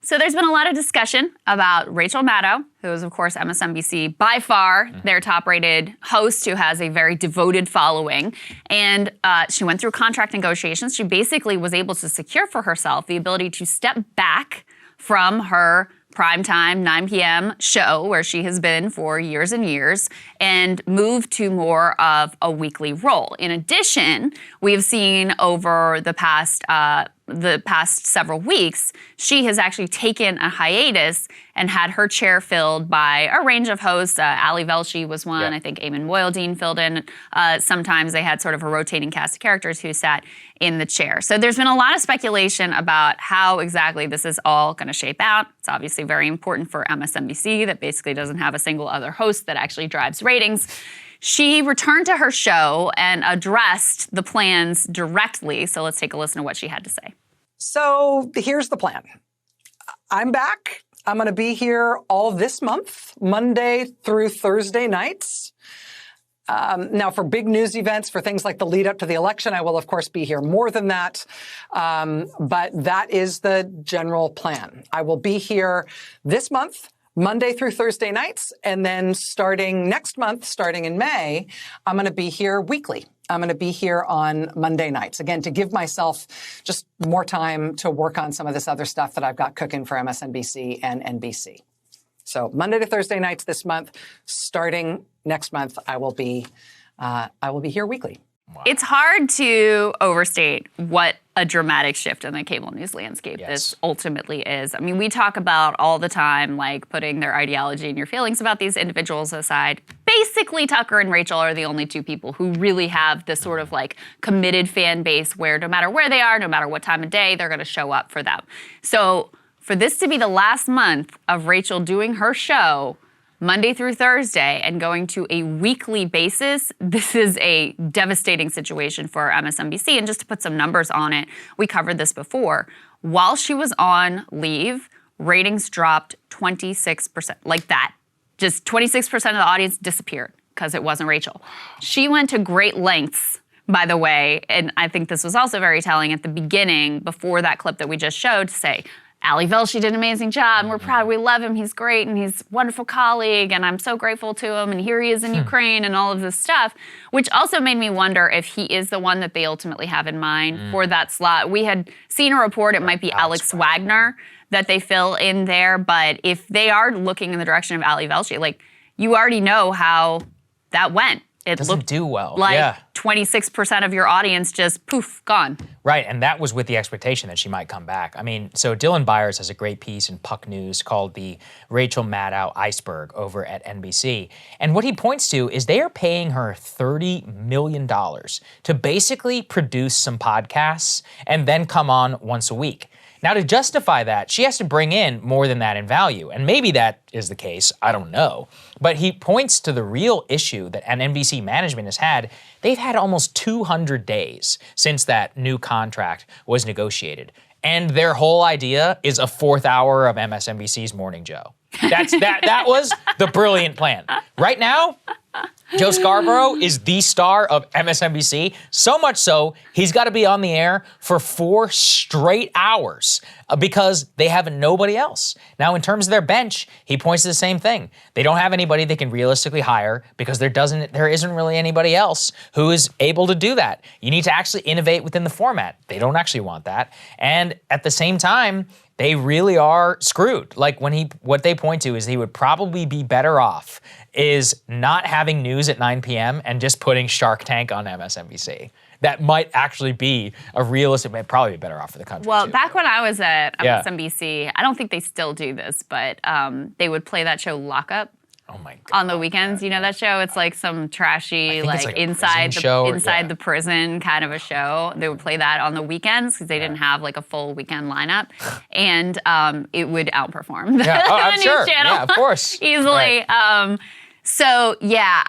So there's been a lot of discussion about Rachel Maddow, who is, of course, MSNBC, by far their top-rated host, who has a very devoted following. And she went through contract negotiations. She basically was able to secure for herself the ability to step back from her primetime 9 p.m. show, where she has been for years and years, and move to more of a weekly role. In addition, we've seen over the past several weeks, she has actually taken a hiatus and had her chair filled by a range of hosts. Ali Velshi was one. I think Eamon Moyledine filled in. Sometimes they had sort of a rotating cast of characters who sat in the chair. So there's been a lot of speculation about how exactly this is all going to shape out. It's obviously very important for MSNBC that basically doesn't have a single other host that actually drives ratings. She returned to her show and addressed the plans directly. So let's take a listen to what she had to say. So here's the plan. I'm back. I'm going to be here all this month, Monday through Thursday nights. Now, for big news events, for things like the lead up to the election, I will, of course, be here more than that. But that is the general plan. I will be here this month, Monday through Thursday nights. And then starting next month, starting in May, I'm going to be here weekly. I'm going to be here on Monday nights, again, to give myself just more time to work on some of this other stuff that I've got cooking for MSNBC and NBC. So Monday to Thursday nights this month, starting next month, I will be here weekly. Wow. It's hard to overstate what a dramatic shift in the cable news landscape this ultimately is. I mean, we talk about all the time, like putting their ideology and your feelings about these individuals aside. Basically, Tucker and Rachel are the only two people who really have this sort of like committed fan base where no matter where they are, no matter what time of day, they're going to show up for them. So for this to be the last month of Rachel doing her show Monday through Thursday and going to a weekly basis, this is a devastating situation for MSNBC. And just to put some numbers on it, we covered this before. While she was on leave, ratings dropped 26%, like that. Just 26% of the audience disappeared because it wasn't Rachel. She went to great lengths, by the way, and I think this was also very telling at the beginning, before that clip that we just showed, to say, Ali Velshi did an amazing job, and we're proud, we love him, he's great, and he's a wonderful colleague, and I'm so grateful to him, and here he is in Ukraine, and all of this stuff, which also made me wonder if he is the one that they ultimately have in mind for that slot. We had seen a report, it might be Alex Wagner that they fill in there, but if they are looking in the direction of Ali Velshi, like, you already know how that went. It doesn't do well. Like 26% of your audience just poof, gone. Right, and that was with the expectation that she might come back. I mean, so Dylan Byers has a great piece in Puck News called the Rachel Maddow Iceberg over at NBC. And what he points to is they are paying her $30 million to basically produce some podcasts and then come on once a week. Now, to justify that, she has to bring in more than that in value. And maybe that is the case, I don't know. But he points to the real issue that an NBC management has had. They've had almost 200 days since that new contract was negotiated. And their whole idea is a fourth hour of MSNBC's Morning Joe. That was the brilliant plan. Right now, Joe Scarborough is the star of MSNBC, so much so he's got to be on the air for 4 straight hours because they have nobody else. Now, in terms of their bench, he points to the same thing. They don't have anybody they can realistically hire because there isn't really anybody else who is able to do that. You need to actually innovate within the format. They don't actually want that. And at the same time, they really are screwed. Like what they point to is he would probably be better off is not having news at 9 p.m. and just putting Shark Tank on MSNBC. That might actually be a realistic, might probably be better off for the country. Well, back when I was at MSNBC, I don't think they still do this, but they would play that show Lockup. Oh my God. On the weekends, you know that show? It's like some trashy, like inside the prison kind of a show. They would play that on the weekends because they didn't have like a full weekend lineup, and it would outperform the, I'm news sure. channel. Yeah, of course. Easily. Right. So yeah,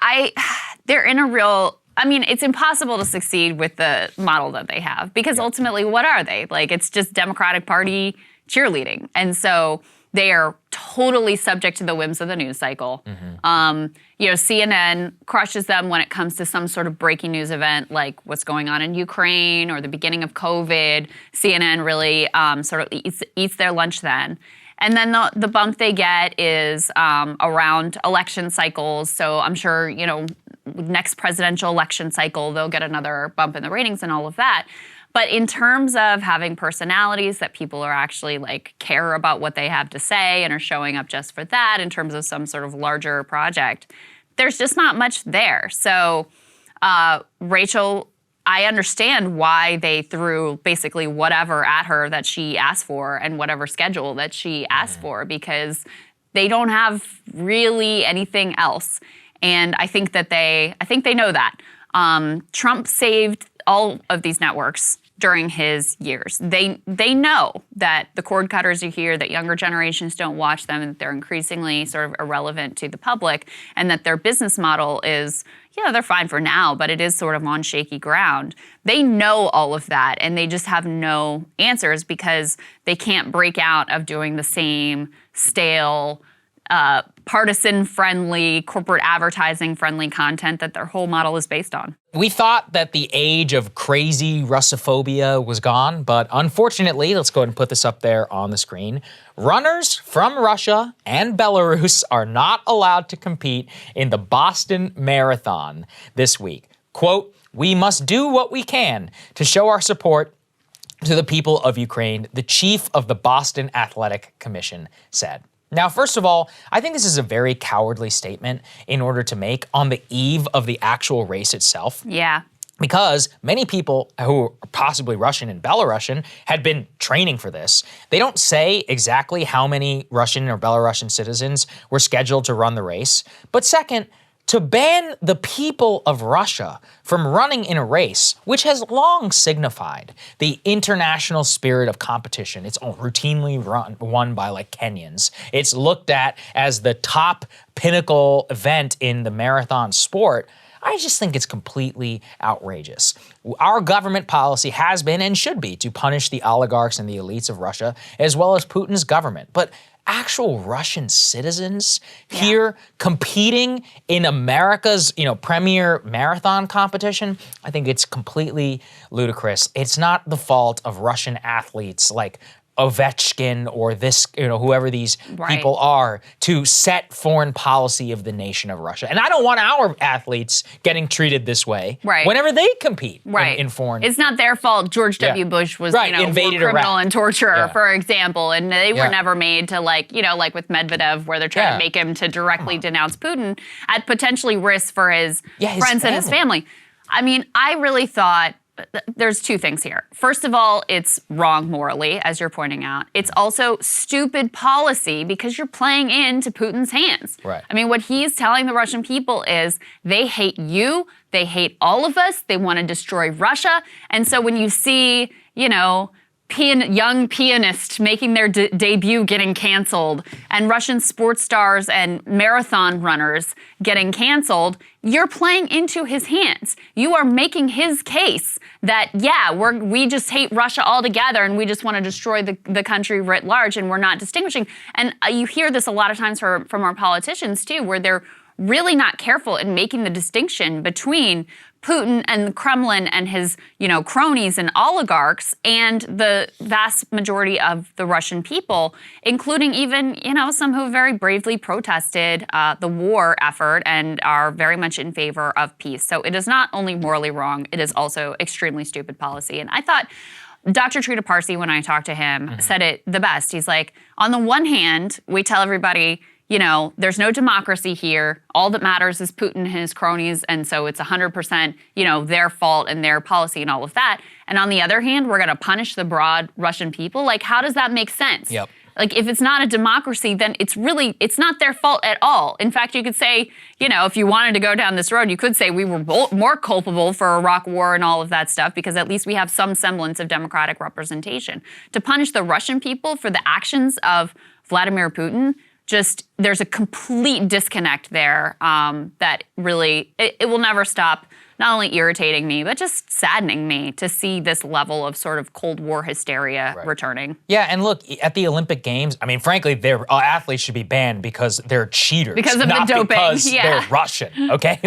they're in a real. I mean, it's impossible to succeed with the model that they have because ultimately, what are they? Like, it's just Democratic Party cheerleading, and so they are totally subject to the whims of the news cycle. CNN crushes them when it comes to some sort of breaking news event like what's going on in Ukraine or the beginning of COVID. CNN really sort of eats their lunch then. And then the bump they get is around election cycles. So I'm sure, next presidential election cycle, they'll get another bump in the ratings and all of that. But in terms of having personalities that people are actually care about what they have to say and are showing up just for that in terms of some sort of larger project, there's just not much there. So Rachel, I understand why they threw basically whatever at her that she asked for and whatever schedule that she asked for, because they don't have really anything else. And I think they know that. Trump saved all of these networks during his years. They know that the cord cutters are here, that younger generations don't watch them, and that they're increasingly sort of irrelevant to the public, and that their business model is, they're fine for now, but it is sort of on shaky ground. They know all of that, and they just have no answers because they can't break out of doing the same stale, partisan-friendly, corporate advertising-friendly content that their whole model is based on. We thought that the age of crazy Russophobia was gone, but unfortunately, let's go ahead and put this up there on the screen. Runners from Russia and Belarus are not allowed to compete in the Boston Marathon this week. Quote, "We must do what we can to show our support to the people of Ukraine," the chief of the Boston Athletic Commission said. Now, first of all, I think this is a very cowardly statement in order to make on the eve of the actual race itself. Yeah. Because many people who are possibly Russian and Belarusian had been training for this. They don't say exactly how many Russian or Belarusian citizens were scheduled to run the race. But second, to ban the people of Russia from running in a race, which has long signified the international spirit of competition. It's routinely won by Kenyans. It's looked at as the top pinnacle event in the marathon sport. I just think it's completely outrageous. Our government policy has been and should be to punish the oligarchs and the elites of Russia, as well as Putin's government. But actual Russian citizens here competing in America's, premier marathon competition, I think it's completely ludicrous. It's not the fault of Russian athletes like Ovechkin or this, whoever these people are, to set foreign policy of the nation of Russia. And I don't want our athletes getting treated this way whenever they compete in foreign. It's not their fault George W. Bush was, invaded war criminal and torturer, for example, and they were never made to like with Medvedev, where they're trying to make him to directly denounce Putin at potentially risk for his friends and his family. I mean, I really thought there's two things here. First of all, it's wrong morally, as you're pointing out. It's also stupid policy because you're playing into Putin's hands. Right. I mean, what he's telling the Russian people is they hate you, they hate all of us, they want to destroy Russia. And so when you see, young pianists making their debut getting canceled, and Russian sports stars and marathon runners getting canceled, you're playing into his hands. You are making his case that, we just hate Russia altogether and we just want to destroy the country writ large, and we're not distinguishing. And you hear this a lot of times from our politicians too, where they're really not careful in making the distinction between Putin and the Kremlin and his, cronies and oligarchs and the vast majority of the Russian people, including even, some who have very bravely protested the war effort and are very much in favor of peace. So it is not only morally wrong, it is also extremely stupid policy. And I thought Dr. Trita Parsi, when I talked to him, said it the best. He's like, on the one hand, we tell everybody, there's no democracy here. All that matters is Putin and his cronies, and so it's 100%, their fault and their policy and all of that. And on the other hand, we're going to punish the broad Russian people. Like, how does that make sense? Yep. Like, if it's not a democracy, then it's not their fault at all. In fact, you could say, if you wanted to go down this road, you could say we were more culpable for Iraq war and all of that stuff, because at least we have some semblance of democratic representation. To punish the Russian people for the actions of Vladimir Putin, there's a complete disconnect there that really, it will never stop not only irritating me, but just saddening me to see this level of sort of Cold War hysteria returning. Yeah, and look, at the Olympic Games, I mean, frankly, their athletes should be banned because they're cheaters. Because of not the doping, because they're Russian, okay?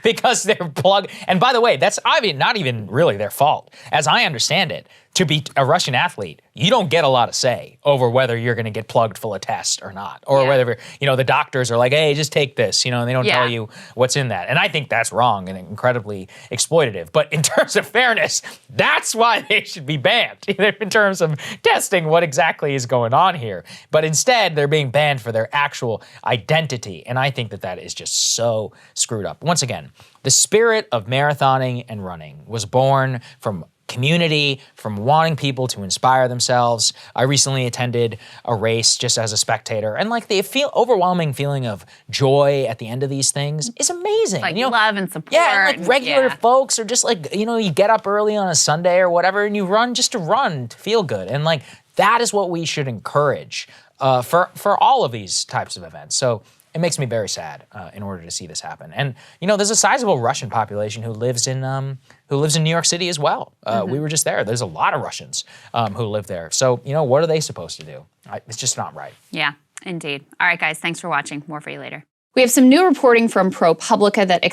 Because they're plugged. And by the way, that's not even really their fault. As I understand it, to be a Russian athlete, you don't get a lot of say over whether you're going to get plugged full of tests or not, or whether, the doctors are like, hey, just take this, and they don't tell you what's in that. And I think that's wrong and incredibly exploitative. But in terms of fairness, that's why they should be banned in terms of testing what exactly is going on here. But instead, they're being banned for their actual identity. And I think that is just so screwed up. Once again, the spirit of marathoning and running was born from community, from wanting people to inspire themselves. I recently attended a race just as a spectator, and the overwhelming feeling of joy at the end of these things is amazing. Love and support. Yeah, and regular folks are just you get up early on a Sunday or whatever, and you run just to run, to feel good. And that is what we should encourage for all of these types of events. So it makes me very sad in order to see this happen. And there's a sizable Russian population who lives in New York City as well. We were just there. There's a lot of Russians who live there. So what are they supposed to do? It's just not right. Yeah, indeed. All right, guys, thanks for watching. More for you later. We have some new reporting from ProPublica that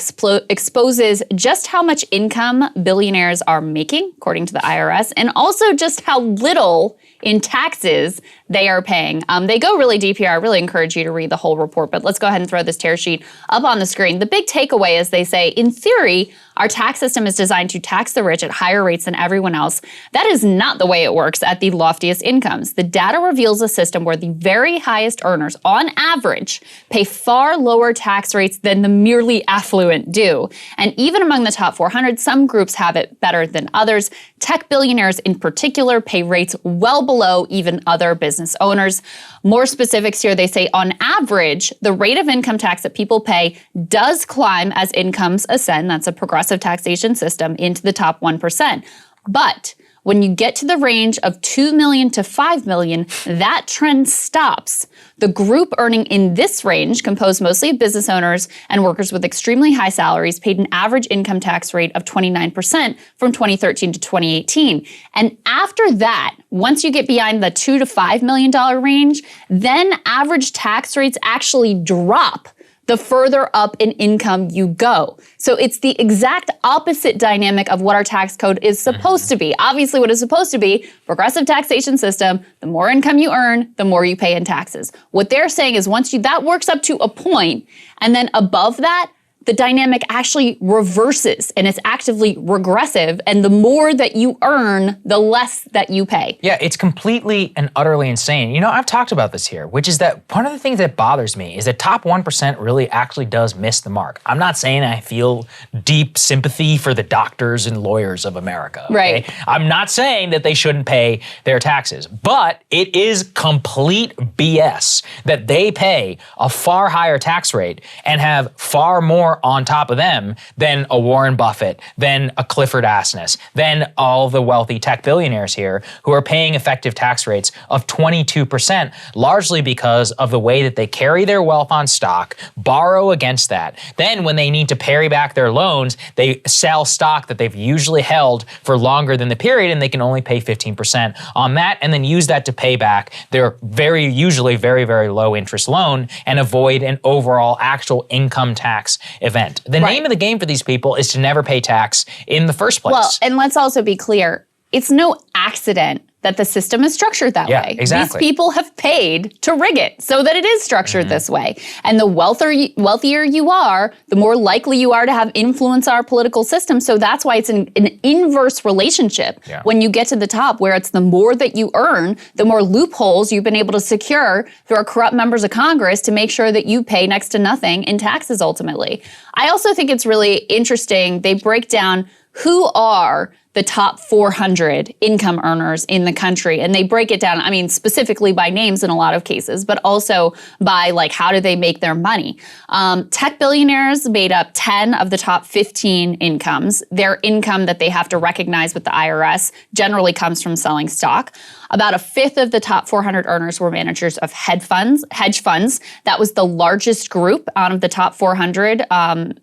exposes just how much income billionaires are making, according to the IRS, and also just how little in taxes they are paying. They go really deep here. I really encourage you to read the whole report, but let's go ahead and throw this tear sheet up on the screen. The big takeaway is they say, in theory, our tax system is designed to tax the rich at higher rates than everyone else. That is not the way it works at the loftiest incomes. The data reveals a system where the very highest earners, on average, pay far lower tax rates than the merely affluent do. And even among the top 400, some groups have it better than others. Tech billionaires in particular pay rates well below even other business owners. More specifics here, they say on average, the rate of income tax that people pay does climb as incomes ascend. That's a progressive taxation system into the top 1%. But when you get to the range of 2 million to 5 million, that trend stops. The group earning in this range, composed mostly of business owners and workers with extremely high salaries, paid an average income tax rate of 29% from 2013 to 2018. And after that, once you get beyond the $2 to $5 million range, then average tax rates actually drop the further up in income you go. So it's the exact opposite dynamic of what our tax code is supposed to be. Obviously, what it's supposed to be, progressive taxation system, the more income you earn, the more you pay in taxes. What they're saying is that works up to a point, and then above that, the dynamic actually reverses and it's actively regressive. And the more that you earn, the less that you pay. Yeah, it's completely and utterly insane. I've talked about this here, which is that one of the things that bothers me is that top 1% really actually does miss the mark. I'm not saying I feel deep sympathy for the doctors and lawyers of America. Okay? Right. I'm not saying that they shouldn't pay their taxes, but it is complete BS that they pay a far higher tax rate and have far more on top of them than a Warren Buffett, than a Clifford Asness, than all the wealthy tech billionaires here who are paying effective tax rates of 22%, largely because of the way that they carry their wealth on stock, borrow against that. Then when they need to pay back their loans, they sell stock that they've usually held for longer than the period, and they can only pay 15% on that, and then use that to pay back their usually very, very low interest loan and avoid an overall actual income tax event. The name of the game for these people is to never pay tax in the first place. Well, and let's also be clear, it's no accident that the system is structured that way. Exactly. These people have paid to rig it so that it is structured this way. And the wealthier you are, the more likely you are to have influence on our political system. So that's why it's an inverse relationship when you get to the top, where it's the more that you earn, the more loopholes you've been able to secure through our corrupt members of Congress to make sure that you pay next to nothing in taxes ultimately. I also think it's really interesting. They break down who are the top 400 income earners in the country. And they break it down, specifically by names in a lot of cases, but also by how do they make their money. Tech billionaires made up 10 of the top 15 incomes. Their income that they have to recognize with the IRS generally comes from selling stock. About a fifth of the top 400 earners were managers of hedge funds. That was the largest group out of the top 400.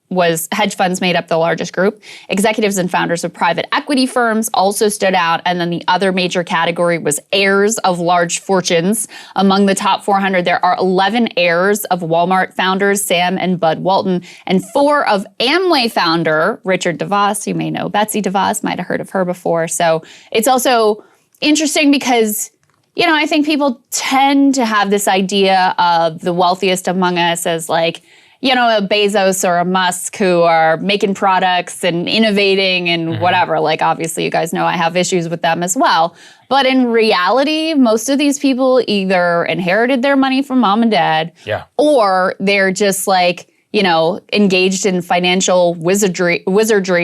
Was hedge funds made up the largest group. Executives and founders of private equity firms also stood out. And then the other major category was heirs of large fortunes. Among the top 400, there are 11 heirs of Walmart founders, Sam and Bud Walton, and 4 of Amway founder, Richard DeVos. You may know Betsy DeVos, might have heard of her before. So it's also interesting because, you know, I think people tend to have this idea of the wealthiest among us as like, you know, a Bezos or a Musk who are making products and innovating and whatever. Like, obviously, you guys know I have issues with them as well. But in reality, most of these people either inherited their money from mom and dad, or they're just like, you know, engaged in financial wizardry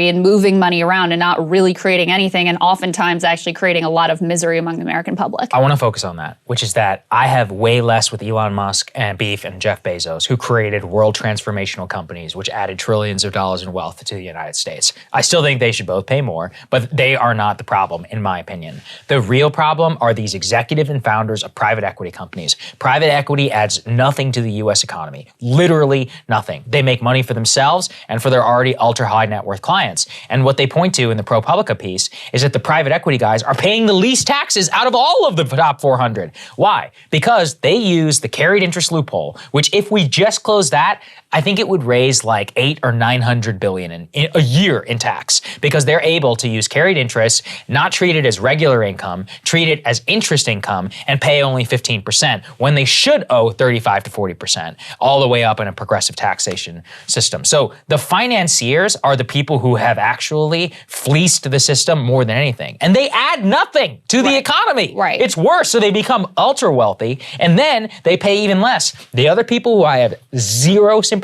and moving money around and not really creating anything, and oftentimes actually creating a lot of misery among the American public. I want to focus on that, which is that I have way less with Elon Musk and beef and Jeff Bezos, who created world transformational companies, which added trillions of dollars in wealth to the United States. I still think they should both pay more, but they are not the problem, in my opinion. The real problem are these executive and founders of private equity companies. Private equity adds nothing to the U.S. economy, literally nothing. They make money for themselves and for their already ultra high net worth clients. And what they point to in the ProPublica piece is that the private equity guys are paying the least taxes out of all of the top 400. Why? Because they use the carried interest loophole, which if we just close that, I think it would raise like 800 or 900 billion in a year in tax, because they're able to use carried interest, not treat it as regular income, treat it as interest income, and pay only 15% when they should owe 35 to 40%, all the way up in a progressive taxation system. So the financiers are the people who have actually fleeced the system more than anything. And they add nothing to the economy. Right. It's worse. So they become ultra wealthy, and then they pay even less. The other people who I have zero sympathy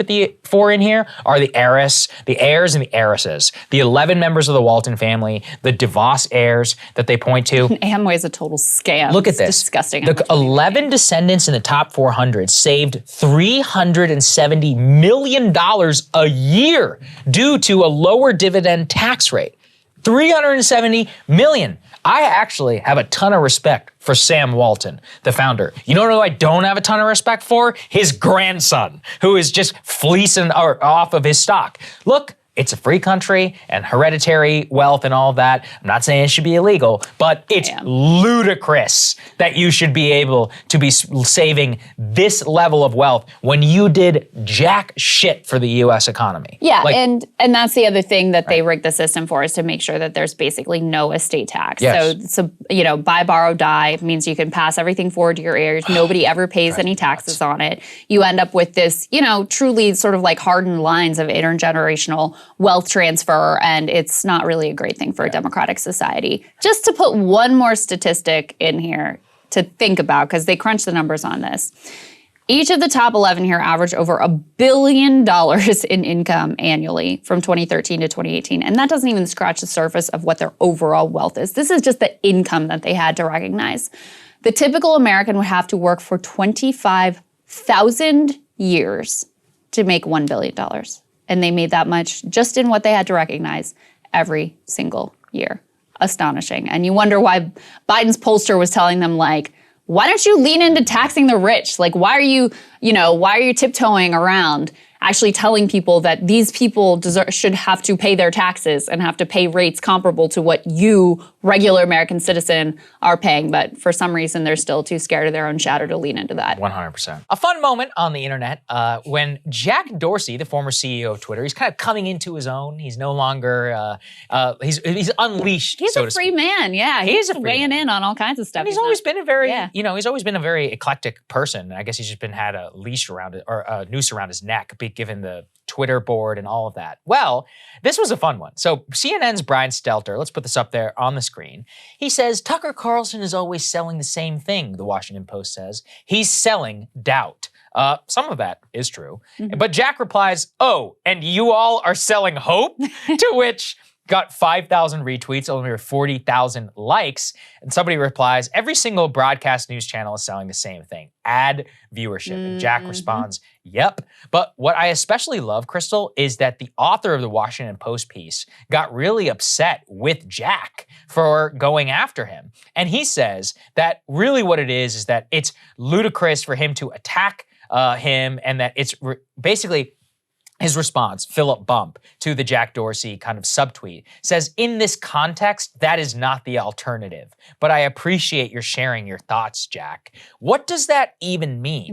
for in here are the heirs and the heiresses, the 11 members of the Walton family, the DeVos heirs that they point to. Amway is a total scam. Look at this. It's disgusting. The 11 descendants in the top 400 saved $370 million a year due to a lower dividend tax rate. $370 million. I actually have a ton of respect for Sam Walton, the founder. You know who I don't have a ton of respect for? His grandson, who is just fleecing off of his stock. Look, it's a free country and hereditary wealth and all of that. I'm not saying it should be illegal, but it's ludicrous that you should be able to be saving this level of wealth when you did jack shit for the U.S. economy. Yeah, like, and that's the other thing that they rigged the system for, is to make sure that there's basically no estate tax. Yes. So, you know, buy, borrow, die means you can pass everything forward to your heirs. Nobody ever pays any taxes on it. You end up with this, you know, truly sort of like hardened lines of intergenerational wealth transfer, and it's not really a great thing for a democratic society. Just to put one more statistic in here to think about, because they crunch the numbers on this. Each of the top 11 here averaged over $1 billion in income annually from 2013 to 2018. And that doesn't even scratch the surface of what their overall wealth is. This is just the income that they had to recognize. The typical American would have to work for 25,000 years to make $1 billion. And they made that much just in what they had to recognize every single year. Astonishing. And you wonder why Biden's pollster was telling them, like, why don't you lean into taxing the rich? Like, why are you tiptoeing around actually telling people that these people should have to pay their taxes and have to pay rates comparable to what you, regular American citizen, are paying? But for some reason, they're still too scared of their own shadow to lean into that. 100%. A fun moment on the internet when Jack Dorsey, the former CEO of Twitter, he's kind of coming into his own. He's no longer, he's unleashed, He's a free man, yeah. He's weighing in on all kinds of stuff. And he's always been a very, he's always been a very eclectic person. I guess he's just had a leash around it, or a noose around his neck, given the Twitter board and all of that. Well, this was a fun one. So CNN's Brian Stelter, let's put this up there on the screen. He says, Tucker Carlson is always selling the same thing, the Washington Post says. He's selling doubt. Some of that is true. But Jack replies, oh, and you all are selling hope? To which got 5,000 retweets, only 40,000 likes. And somebody replies, every single broadcast news channel is selling the same thing, add viewership. And Jack responds, yep. But what I especially love, Krystal, is that the author of the Washington Post piece got really upset with Jack for going after him. And he says that really what it is that it's ludicrous for him to attack him, and that it's basically his response, Philip Bump, to the Jack Dorsey kind of subtweet says, in this context, that is not the alternative. But I appreciate your sharing your thoughts, Jack. What does that even mean?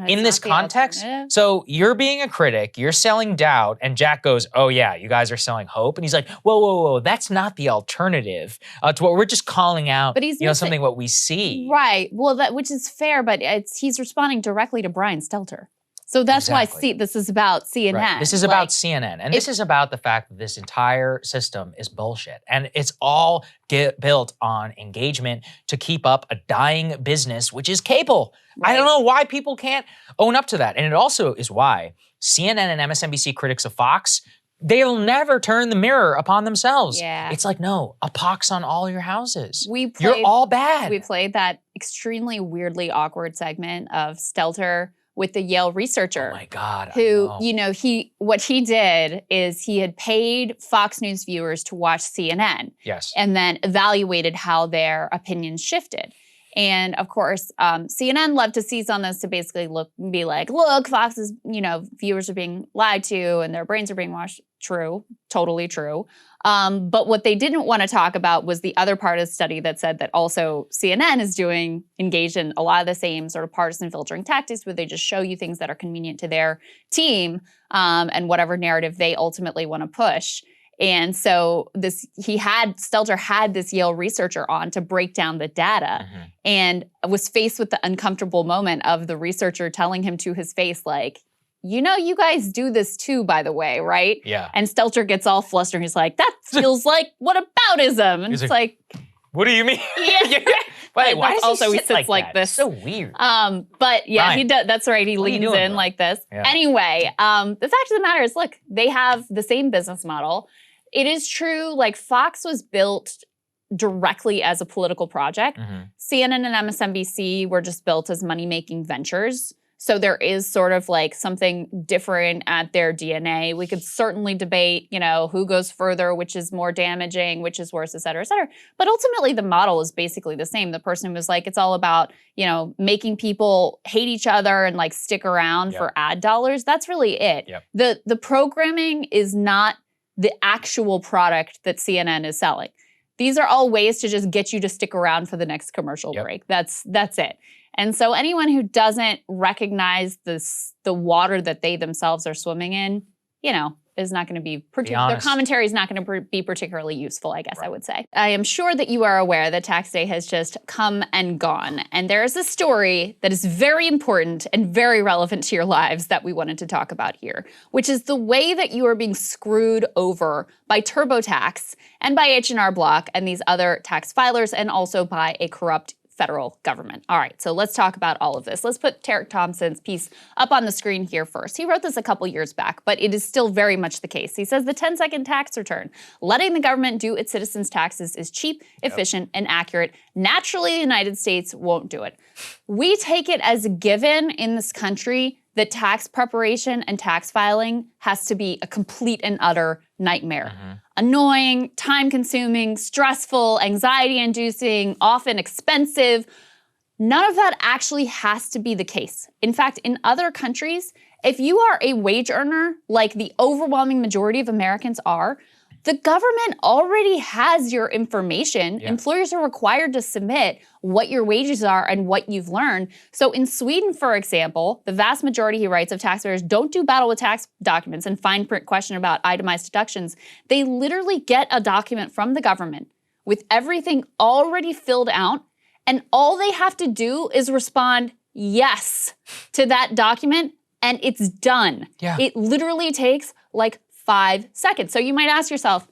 In this context? So you're being a critic, you're selling doubt, and Jack goes, oh yeah, you guys are selling hope. And he's like, whoa, whoa, whoa, that's not the alternative to what we're just calling out, but he's something what we see. Right, well, which is fair, but he's responding directly to Brian Stelter. So that's why this is about CNN. Right. This is about CNN. And this is about the fact that this entire system is bullshit. And it's all built on engagement to keep up a dying business, which is cable. Right. I don't know why people can't own up to that. And it also is why CNN and MSNBC critics of Fox, they'll never turn the mirror upon themselves. Yeah. It's like, no, a pox on all your houses. You're all bad. We played that extremely weirdly awkward segment of Stelter with the Yale researcher. Oh my God. Who, what he did is he had paid Fox News viewers to watch CNN. Yes. And then evaluated how their opinions shifted. And of course, CNN loved to seize on this to basically be like, look, Fox's, viewers are being lied to and their brains are being washed. True, totally true. But what they didn't want to talk about was the other part of the study that said that also CNN is engaged in a lot of the same sort of partisan filtering tactics where they just show you things that are convenient to their team and whatever narrative they ultimately want to push. And so Stelter had this Yale researcher on to break down the data and was faced with the uncomfortable moment of the researcher telling him to his face, like, you guys do this too, by the way, right? Yeah. And Stelter gets all flustered. He's like, that feels like whataboutism. And he's it's like, what do you mean? Yeah. Wait, why does also he sits like this? So weird. But yeah, Ryan, he does. That's right. He leans in bro? like this. Yeah. Anyway, the fact of the matter is, look, they have the same business model. It is true, like Fox was built directly as a political project. CNN and MSNBC were just built as money-making ventures. So there is sort of like something different at their DNA. We could certainly debate, who goes further, which is more damaging, which is worse, et cetera, et cetera. But ultimately, the model is basically the same. The person was like, it's all about, making people hate each other and like stick around for ad dollars. That's really it. Yep. The programming is not the actual product that CNN is selling. These are all ways to just get you to stick around for the next commercial break. That's it. And so anyone who doesn't recognize the water that they themselves are swimming in, is not going to be their commentary is not going to be particularly useful, I guess I would say. I am sure that you are aware that tax day has just come and gone. And there is a story that is very important and very relevant to your lives that we wanted to talk about here, which is the way that you are being screwed over by TurboTax and by H&R Block and these other tax filers, and also by a corrupt federal government. All right, so let's talk about all of this. Let's put Tarek Thompson's piece up on the screen here first. He wrote this a couple years back, but it is still very much the case. He says the 10-second tax return, letting the government do its citizens' taxes, is cheap, efficient, and accurate. Naturally, the United States won't do it. We take it as a given in this country that tax preparation and tax filing has to be a complete and utter nightmare. Annoying, time-consuming, stressful, anxiety-inducing, often expensive. None of that actually has to be the case. In fact, in other countries, if you are a wage earner, like the overwhelming majority of Americans are, the government already has your information. Yeah. Employers are required to submit what your wages are and what you've learned. So in Sweden, for example, the vast majority, he writes, of taxpayers don't do battle with tax documents and fine print question about itemized deductions. They literally get a document from the government with everything already filled out, and all they have to do is respond yes to that document, and it's done. Yeah. It literally takes like 5 seconds. So you might ask yourself,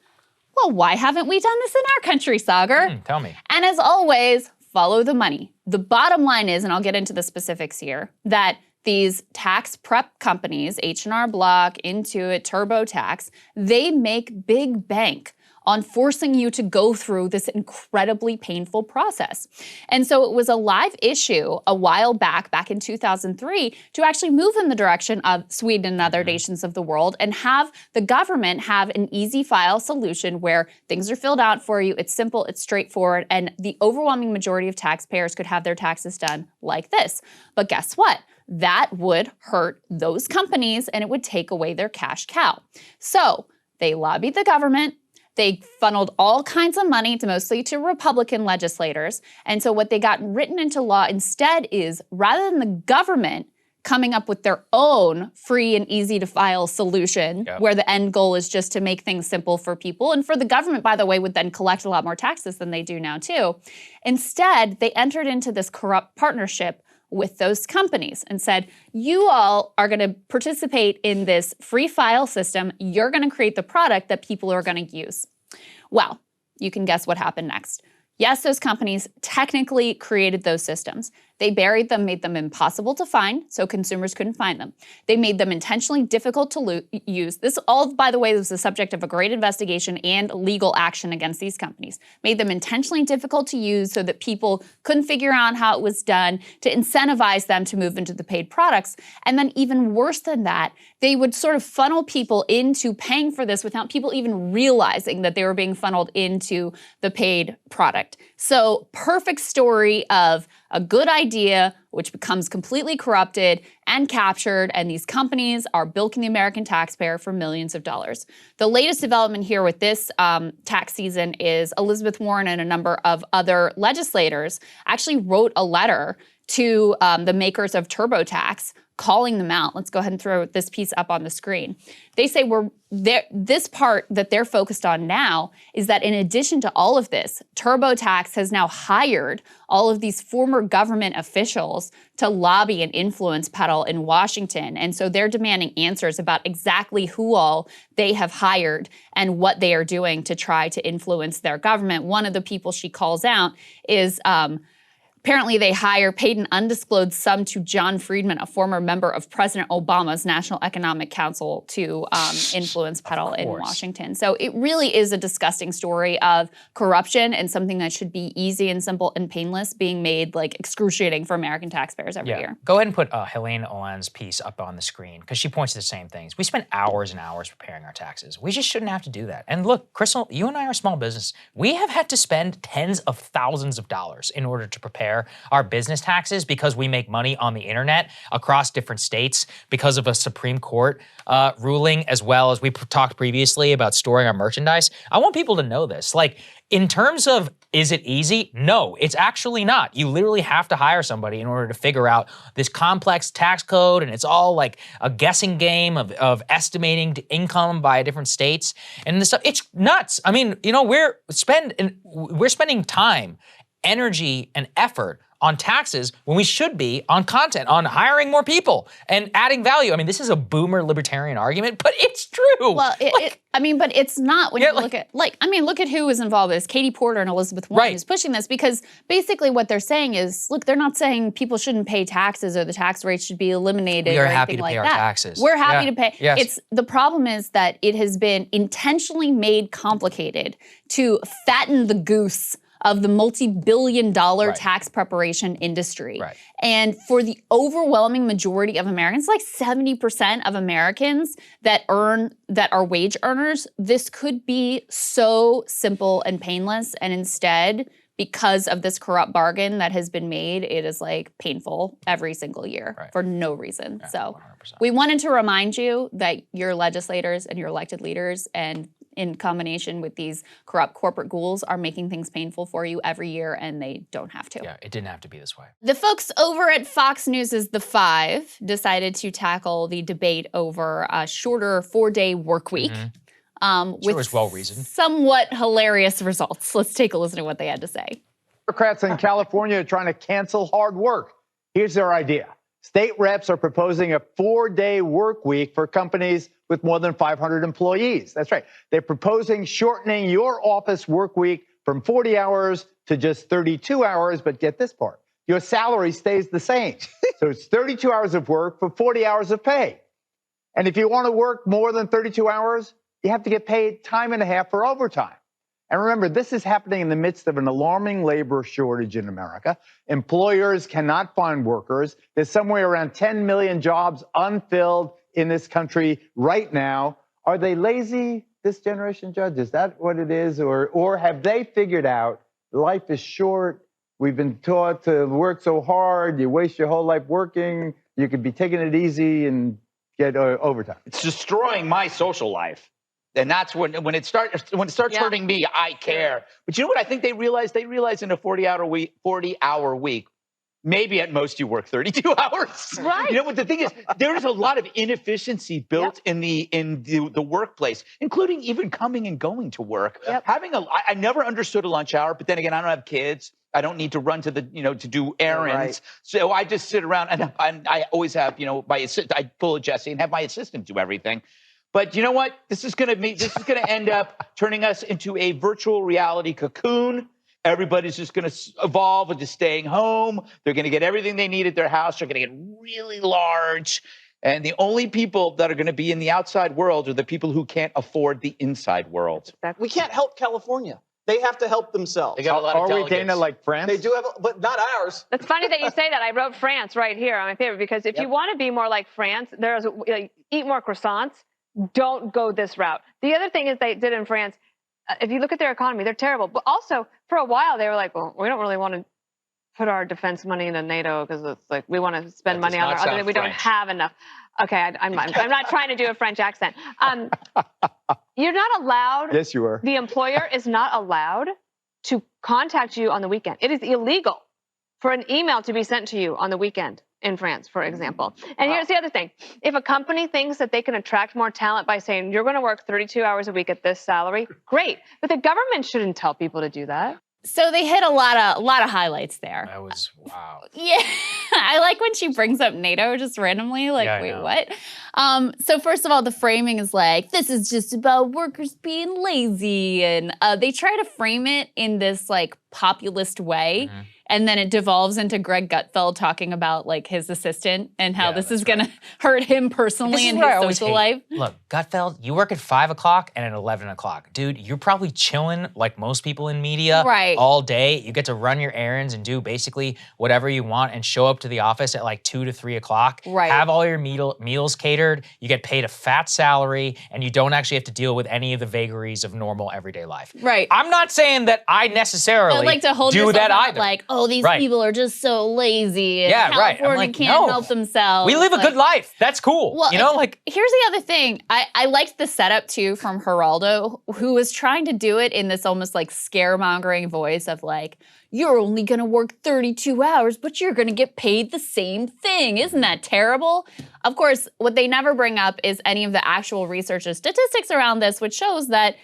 well, why haven't we done this in our country, Saagar? Tell me. And as always, follow the money. The bottom line is, and I'll get into the specifics here, that these tax prep companies, H&R Block, UNCUT, TurboTax, they make big bank on forcing you to go through this incredibly painful process. And so it was a live issue a while back in 2003, to actually move in the direction of Sweden and other nations of the world and have the government have an easy file solution where things are filled out for you. It's simple, it's straightforward, and the overwhelming majority of taxpayers could have their taxes done like this. But guess what? That would hurt those companies and it would take away their cash cow. So they lobbied the government. They funneled all kinds of money, mostly to Republican legislators. And so what they got written into law instead is, rather than the government coming up with their own free and easy to file solution, where the end goal is just to make things simple for people, and for the government, by the way, would then collect a lot more taxes than they do now too. Instead, they entered into this corrupt partnership with those companies and said, you all are going to participate in this free file system. You're going to create the product that people are going to use. Well, you can guess what happened next. Yes, those companies technically created those systems. They buried them, made them impossible to find, so consumers couldn't find them. They made them intentionally difficult to use. This all, by the way, was the subject of a great investigation and legal action against these companies. Made them intentionally difficult to use so that people couldn't figure out how it was done, to incentivize them to move into the paid products. And then even worse than that, they would sort of funnel people into paying for this without people even realizing that they were being funneled into the paid product. So perfect story of a good idea which becomes completely corrupted and captured, and these companies are bilking the American taxpayer for millions of dollars. The latest development here with this tax season is Elizabeth Warren and a number of other legislators actually wrote a letter to the makers of TurboTax, calling them out. Let's go ahead and throw this piece up on the screen. They say this part that they're focused on now is that in addition to all of this, TurboTax has now hired all of these former government officials to lobby and influence peddle in Washington. And so they're demanding answers about exactly who all they have hired and what they are doing to try to influence their government. One of the people she calls out is apparently they paid an undisclosed sum to John Friedman, a former member of President Obama's National Economic Council, to influence peddle in Washington. So it really is a disgusting story of corruption and something that should be easy and simple and painless being made like excruciating for American taxpayers every year. Go ahead and put Helene Olen's piece up on the screen because she points to the same things. We spend hours and hours preparing our taxes. We just shouldn't have to do that. And look, Krystal, you and I are a small business. We have had to spend tens of thousands of dollars in order to prepare our business taxes because we make money on the internet across different states because of a Supreme Court ruling, as well as we talked previously about storing our merchandise. I want people to know this. Like, in terms of, is it easy? No, it's actually not. You literally have to hire somebody in order to figure out this complex tax code, and it's all like a guessing game of estimating income by different states and this stuff. It's nuts. I mean, you know, we're spending time, energy, and effort on taxes when we should be on content, on hiring more people and adding value. I mean, this is a boomer libertarian argument, but it's true. Well, but it's not when you look at, look at who is involved with this. Katie Porter and Elizabeth Warren is pushing this, because basically what they're saying is, look, they're not saying people shouldn't pay taxes or the tax rates should be eliminated or anything like that. We are happy to pay our taxes. We're happy to pay. Yes. The problem is that it has been intentionally made complicated to fatten the goose of the multi-billion-dollar tax preparation industry. And for the overwhelming majority of Americans, like 70% of Americans that are wage earners, this could be so simple and painless. And instead, because of this corrupt bargain that has been made, it is like painful every single year for no reason. So 100%. We wanted to remind you that your legislators and your elected leaders, and in combination with these corrupt corporate ghouls, are making things painful for you every year, and they don't have to. Yeah, it didn't have to be this way. The folks over at Fox News' The Five decided to tackle the debate over a shorter 4-day work week. With was well-reasoned. Somewhat hilarious results. Let's take a listen to what they had to say. Democrats in California are trying to cancel hard work. Here's their idea. State reps are proposing a 4-day work week for companies with more than 500 employees. That's right. They're proposing shortening your office work week from 40 hours to just 32 hours. But get this part. Your salary stays the same. So it's 32 hours of work for 40 hours of pay. And if you want to work more than 32 hours, you have to get paid time and a half for overtime. And remember, this is happening in the midst of an alarming labor shortage in America. Employers cannot find workers. There's somewhere around 10 million jobs unfilled in this country right now. Are they lazy, this generation, Judge? Is that what it is? Or have they figured out life is short? We've been taught to work so hard. You waste your whole life working. You could be taking it easy and get overtime. It's destroying my social life. And that's when it starts hurting me, I care. But you know what I think they realized? They realized in a 40-hour week, maybe at most you work 32 hours. Right. You know what the thing is? There is a lot of inefficiency built in the workplace, including even coming and going to work. Yep. I never understood a lunch hour, but then again, I don't have kids. I don't need to run to to do errands. Right. So I just sit around and I always have, my assistant. I pull a Jesse and have my assistant do everything. But you know what? This is going to end up turning us into a virtual reality cocoon. Everybody's just going to evolve into staying home. They're going to get everything they need at their house. They're going to get really large. And the only people that are going to be in the outside world are the people who can't afford the inside world. We can't help California. They have to help themselves. They got a lot of Are we, delegates. Dana, like France? They do have, but not ours. It's funny that you say that. I wrote France right here on my paper because if you want to be more like France, eat more croissants. Don't go this route. The other thing is they did in France, if you look at their economy, they're terrible. But also, for a while, they were like, well, we don't really want to put our defense money into NATO because it's like we want to spend money on our other thing. We don't have enough. Okay, I'm not trying to do a French accent. You're not allowed. Yes, you are. The employer is not allowed to contact you on the weekend. It is illegal for an email to be sent to you on the weekend in France, for example. And here's the other thing. If a company thinks that they can attract more talent by saying, you're going to work 32 hours a week at this salary, great. But the government shouldn't tell people to do that. So they hit a lot of highlights there. That was, wow. Yeah, I like when she brings up NATO just randomly, like, wait, what? So first of all, the framing is like, this is just about workers being lazy. And they try to frame it in this like populist way. Mm-hmm. And then it devolves into Greg Gutfeld talking about like his assistant and how this is gonna hurt him personally in his social life. Look, Gutfeld, you work at 5 o'clock and at 11 o'clock. Dude, you're probably chilling like most people in media all day. You get to run your errands and do basically whatever you want and show up to the office at like 2 to 3 o'clock. Right. Have all your meals catered. You get paid a fat salary and you don't actually have to deal with any of the vagaries of normal everyday life. Right. I'm not saying that I necessarily like to hold do that either. Like, oh, these people are just so lazy. And California I'm like, can't help themselves. We live a good life. That's cool. Well, you know, like here's the other thing. I liked the setup too from Geraldo, who was trying to do it in this almost like scaremongering voice of like, you're only gonna work 32 hours, but you're gonna get paid the same thing. Isn't that terrible? Of course, what they never bring up is any of the actual research or statistics around this, which shows that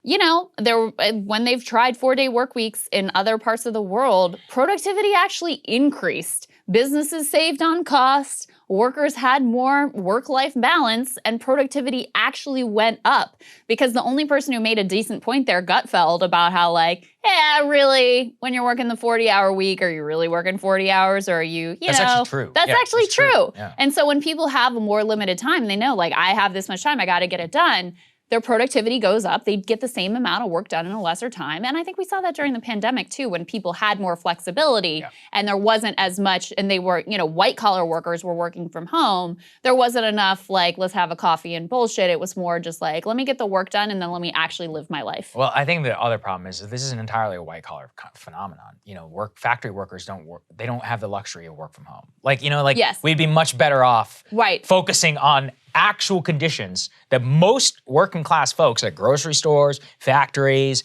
when they've tried 4-day work weeks in other parts of the world, productivity actually increased. Businesses saved on costs, workers had more work-life balance, and productivity actually went up. Because the only person who made a decent point there, Gutfeld, about how like, yeah, really, when you're working the 40-hour week, are you really working 40 hours, or are you That's actually true. That's actually true. Yeah. And so when people have a more limited time, they know like, I have this much time, I gotta get it done. Their productivity goes up. They get the same amount of work done in a lesser time. And I think we saw that during the pandemic too, when people had more flexibility and there wasn't as much, and they were, white collar workers were working from home. There wasn't enough like, let's have a coffee and bullshit. It was more just like, let me get the work done and then let me actually live my life. Well, I think the other problem is that this isn't entirely a white collar phenomenon. Factory workers they don't have the luxury of work from home. We'd be much better off focusing on actual conditions that most working class folks at grocery stores, factories,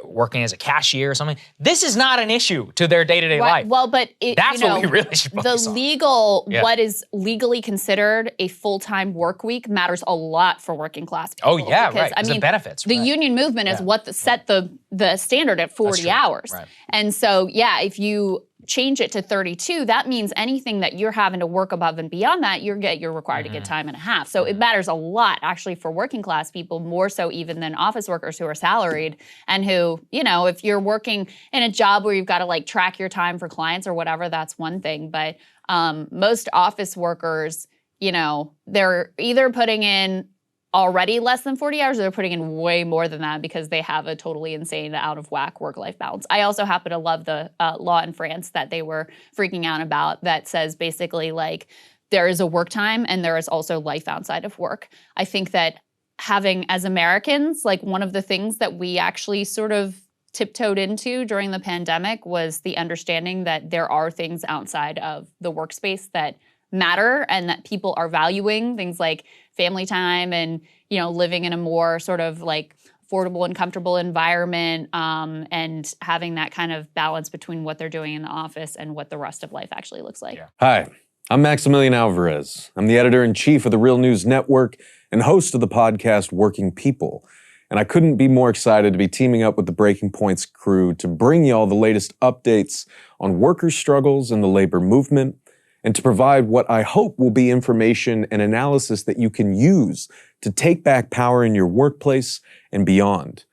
working as a cashier or something, this is not an issue to their day-to-day life. Well, but that's what we really should focus on. What is legally considered a full-time work week matters a lot for working class people. Oh yeah, because, right. The benefits. The union movement is what set the standard at 40 hours. Right. And so, if you change it to 32, that means anything that you're having to work above and beyond that, you're required to get time and a half. So it matters a lot actually for working class people, more so even than office workers who are salaried and who, if you're working in a job where you've got to like track your time for clients or whatever, that's one thing. But most office workers, they're either putting in already less than 40 hours, or they're putting in way more than that because they have a totally insane, out of whack work-life balance. I also happen to love the law in France that they were freaking out about that says basically like there is a work time and there is also life outside of work. I think that having, as Americans, like one of the things that we actually sort of tiptoed into during the pandemic was the understanding that there are things outside of the workspace that matter and that people are valuing, things like family time and, you know, living in a more sort of like affordable and comfortable environment, and having that kind of balance between what they're doing in the office and what the rest of life actually looks like. Yeah. Hi, I'm Max Alvarez. I'm the editor-in-chief of the Real News Network and host of the podcast Working People. And I couldn't be more excited to be teaming up with the Breaking Points crew to bring y'all the latest updates on workers' struggles in the labor movement, and to provide what I hope will be information and analysis that you can use to take back power in your workplace and beyond.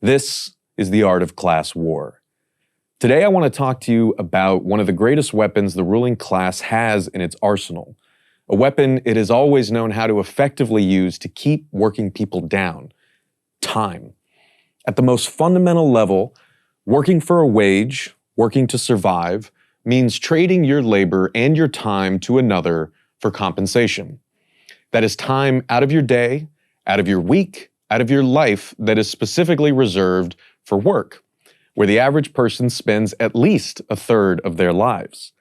This is the art of class war. Today I want to talk to you about one of the greatest weapons the ruling class has in its arsenal, a weapon it has always known how to effectively use to keep working people down: time. At the most fundamental level, working for a wage, working to survive, means trading your labor and your time to another for compensation. That is time out of your day, out of your week, out of your life that is specifically reserved for work, where the average person spends at least a third of their lives.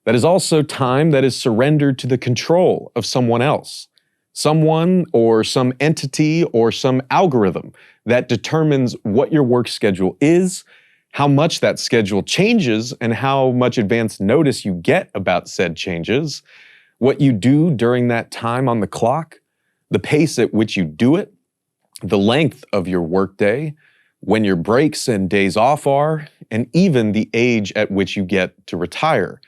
That is also time that is surrendered to the control of someone else, someone or some entity or some algorithm that determines what your work schedule is, how much that schedule changes, and how much advance notice you get about said changes, what you do during that time on the clock, the pace at which you do it, the length of your workday, when your breaks and days off are, and even the age at which you get to retire,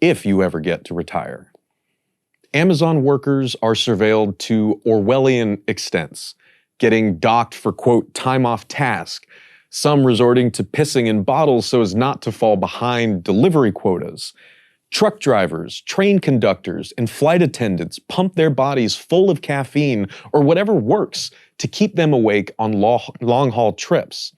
if you ever get to retire. Amazon workers are surveilled to Orwellian extents, getting docked for, quote, time off task, some resorting to pissing in bottles so as not to fall behind delivery quotas. Truck drivers, train conductors, and flight attendants pump their bodies full of caffeine or whatever works to keep them awake on long-haul trips.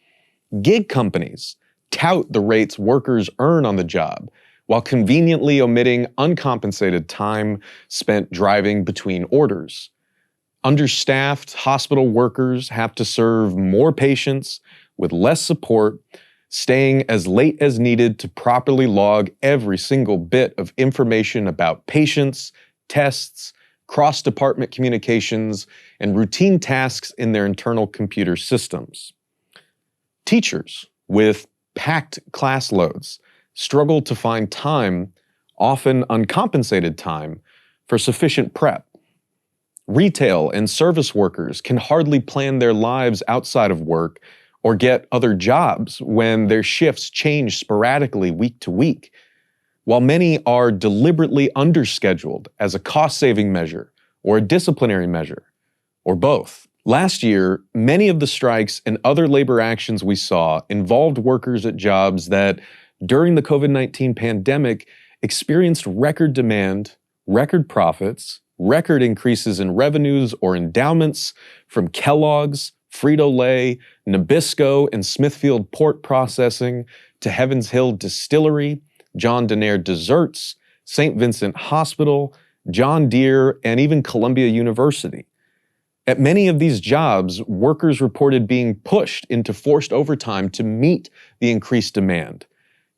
Gig companies tout the rates workers earn on the job, while conveniently omitting uncompensated time spent driving between orders. Understaffed hospital workers have to serve more patients with less support, staying as late as needed to properly log every single bit of information about patients, tests, cross-department communications, and routine tasks in their internal computer systems. Teachers, with packed class loads, struggle to find time, often uncompensated time, for sufficient prep. Retail and service workers can hardly plan their lives outside of work or get other jobs when their shifts change sporadically week to week, while many are deliberately underscheduled as a cost-saving measure or a disciplinary measure, or both. Last year, many of the strikes and other labor actions we saw involved workers at jobs that, during the COVID-19 pandemic, experienced record demand, record profits, record increases in revenues or endowments from Kellogg's, Frito-Lay, Nabisco, and Smithfield Pork Processing, to Heavens Hill Distillery, John Denaire Desserts, St. Vincent Hospital, John Deere, and even Columbia University. At many of these jobs, workers reported being pushed into forced overtime to meet the increased demand,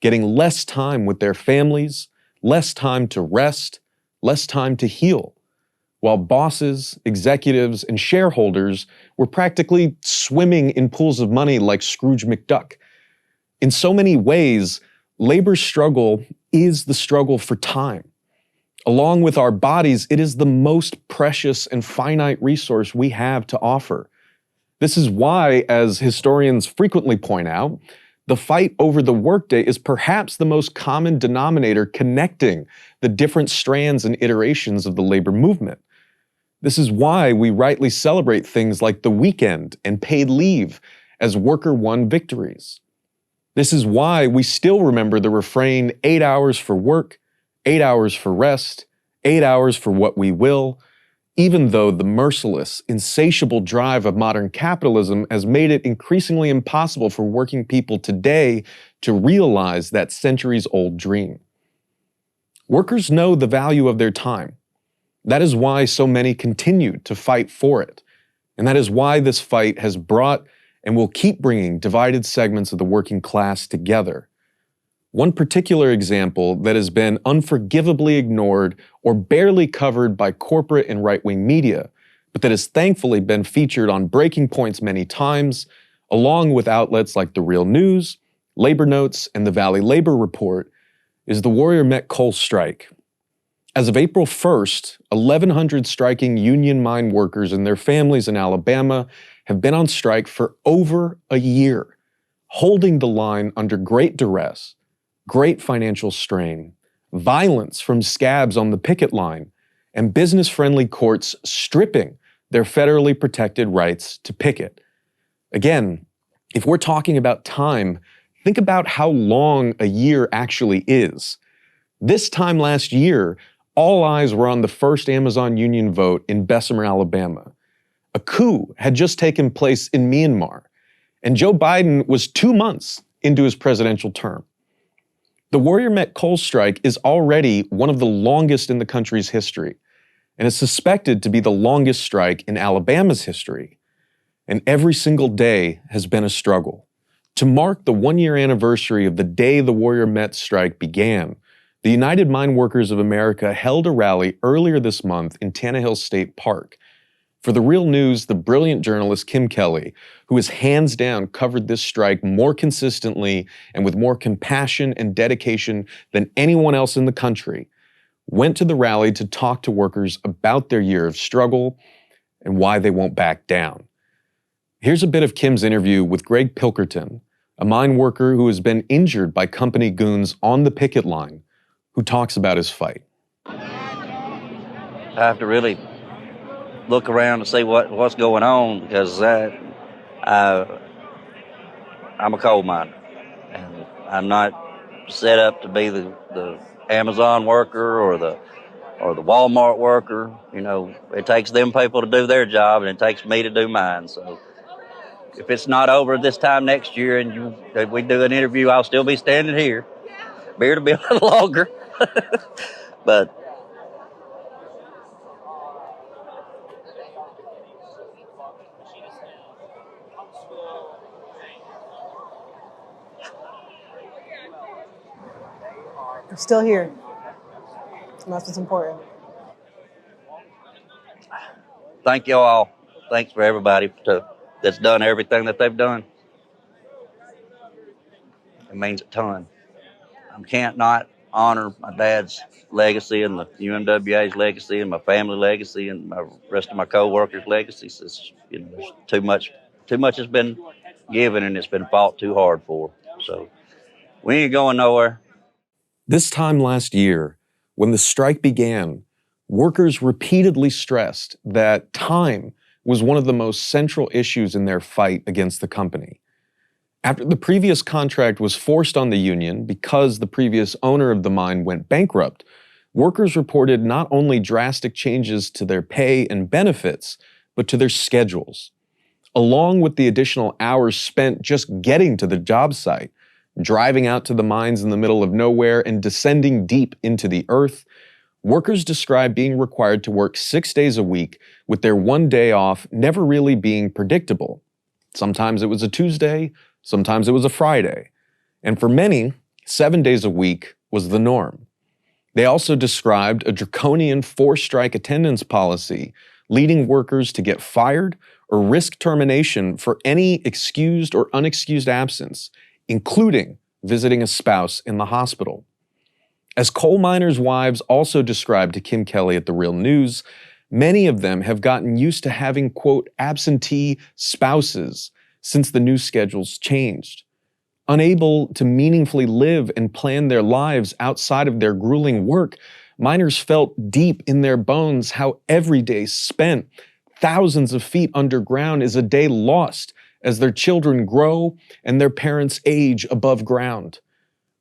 getting less time with their families, less time to rest, less time to heal, while bosses, executives, and shareholders were practically swimming in pools of money like Scrooge McDuck. In so many ways, labor's struggle is the struggle for time. Along with our bodies, it is the most precious and finite resource we have to offer. This is why, as historians frequently point out, the fight over the workday is perhaps the most common denominator connecting the different strands and iterations of the labor movement. This is why we rightly celebrate things like the weekend and paid leave as worker-won victories. This is why we still remember the refrain, 8 hours for work, 8 hours for rest, 8 hours for what we will, even though the merciless, insatiable drive of modern capitalism has made it increasingly impossible for working people today to realize that centuries-old dream. Workers know the value of their time. That is why so many continue to fight for it. And that is why this fight has brought and will keep bringing divided segments of the working class together. One particular example that has been unforgivably ignored or barely covered by corporate and right-wing media, but that has thankfully been featured on Breaking Points many times, along with outlets like The Real News, Labor Notes, and the Valley Labor Report, is the Warrior Met coal strike. As of April 1st, 1,100 striking union mine workers and their families in Alabama have been on strike for over a year, holding the line under great duress, great financial strain, violence from scabs on the picket line, and business-friendly courts stripping their federally protected rights to picket. Again, if we're talking about time, think about how long a year actually is. This time last year, all eyes were on the first Amazon union vote in Bessemer, Alabama. A coup had just taken place in Myanmar, and Joe Biden was 2 months into his presidential term. The Warrior Met coal strike is already one of the longest in the country's history, and is suspected to be the longest strike in Alabama's history. And every single day has been a struggle. To mark the 1-year anniversary of the day the Warrior Met strike began, the United Mine Workers of America held a rally earlier this month in Tannehill State Park. For The Real News, the brilliant journalist Kim Kelly, who has hands down covered this strike more consistently and with more compassion and dedication than anyone else in the country, went to the rally to talk to workers about their year of struggle and why they won't back down. Here's a bit of Kim's interview with Greg Pilkerton, a mine worker who has been injured by company goons on the picket line, who talks about his fight. I have to really look around to see what's going on, because I'm a coal miner, and I'm not set up to be the Amazon worker or the Walmart worker. You know, it takes them people to do their job, and it takes me to do mine. So if it's not over this time next year and we do an interview, I'll still be standing here. Beer to be a little longer, but I'm still here. And that's what's important. thank you all. Thanks for everybody that's done everything that they've done. It means a ton. I can't not honor my dad's legacy and the UMWA's legacy and my family legacy and the rest of my co-workers' legacies. It's, there's too much has been given, and it's been fought too hard for. So we ain't going nowhere. This time last year, when the strike began, workers repeatedly stressed that time was one of the most central issues in their fight against the company. After the previous contract was forced on the union because the previous owner of the mine went bankrupt, workers reported not only drastic changes to their pay and benefits, but to their schedules. Along with the additional hours spent just getting to the job site, driving out to the mines in the middle of nowhere and descending deep into the earth, workers described being required to work 6 days a week with their 1 day off never really being predictable. Sometimes it was a Tuesday, sometimes it was a Friday. And for many, 7 days a week was the norm. They also described a draconian four-strike attendance policy, leading workers to get fired or risk termination for any excused or unexcused absence, including visiting a spouse in the hospital. As coal miners' wives also described to Kim Kelly at The Real News, many of them have gotten used to having, quote, absentee spouses since the new schedules changed. Unable to meaningfully live and plan their lives outside of their grueling work, miners felt deep in their bones how every day spent thousands of feet underground is a day lost as their children grow and their parents age above ground.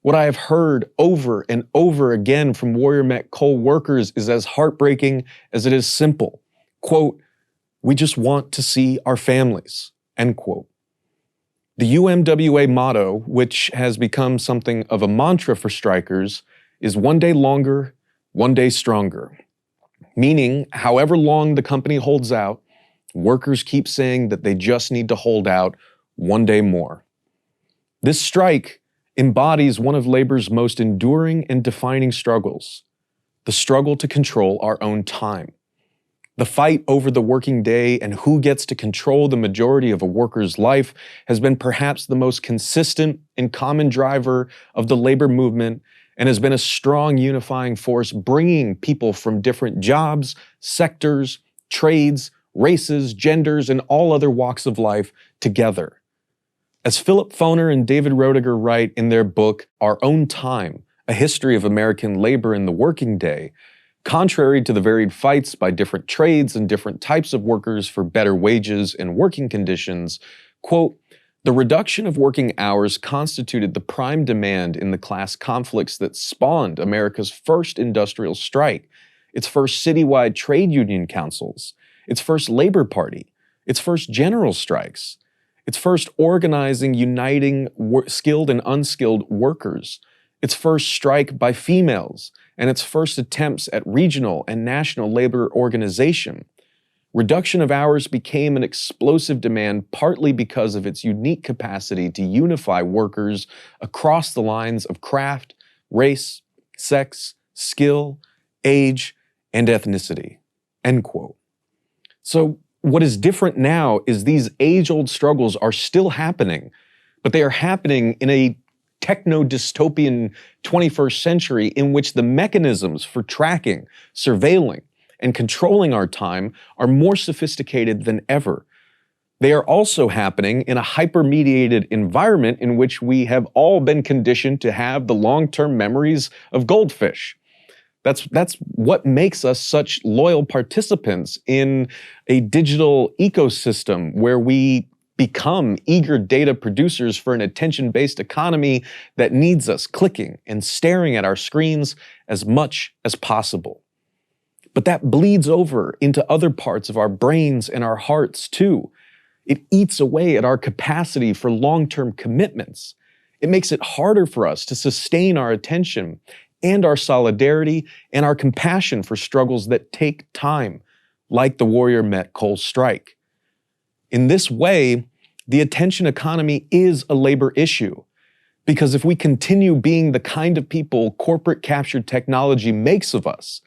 What I have heard over and over again from Warrior Met coal workers is as heartbreaking as it is simple. Quote, "We just want to see our families," end quote. The UMWA motto, which has become something of a mantra for strikers, is one day longer, one day stronger. Meaning, however long the company holds out, workers keep saying that they just need to hold out one day more. This strike embodies one of labor's most enduring and defining struggles, the struggle to control our own time. The fight over the working day and who gets to control the majority of a worker's life has been perhaps the most consistent and common driver of the labor movement and has been a strong unifying force bringing people from different jobs, sectors, trades, races, genders, and all other walks of life together. As Philip Foner and David Roediger write in their book, Our Own Time, A History of American Labor in the Working Day, contrary to the varied fights by different trades and different types of workers for better wages and working conditions, quote, "The reduction of working hours constituted the prime demand in the class conflicts that spawned America's first industrial strike, its first citywide trade union councils, its first labor party, its first general strikes, its first organizing, uniting skilled and unskilled workers, its first strike by females, and its first attempts at regional and national labor organization. Reduction of hours became an explosive demand partly because of its unique capacity to unify workers across the lines of craft, race, sex, skill, age, and ethnicity," end quote. So what is different now is these age-old struggles are still happening, but they are happening in a techno-dystopian 21st century in which the mechanisms for tracking, surveilling, and controlling our time are more sophisticated than ever. They are also happening in a hyper-mediated environment in which we have all been conditioned to have the long-term memories of goldfish. That's what makes us such loyal participants in a digital ecosystem where we become eager data producers for an attention-based economy that needs us clicking and staring at our screens as much as possible. But that bleeds over into other parts of our brains and our hearts too. It eats away at our capacity for long-term commitments. It makes it harder for us to sustain our attention and our solidarity and our compassion for struggles that take time, like the Warrior Met coal strike. In this way, the attention economy is a labor issue, because if we continue being the kind of people corporate captured technology makes of us,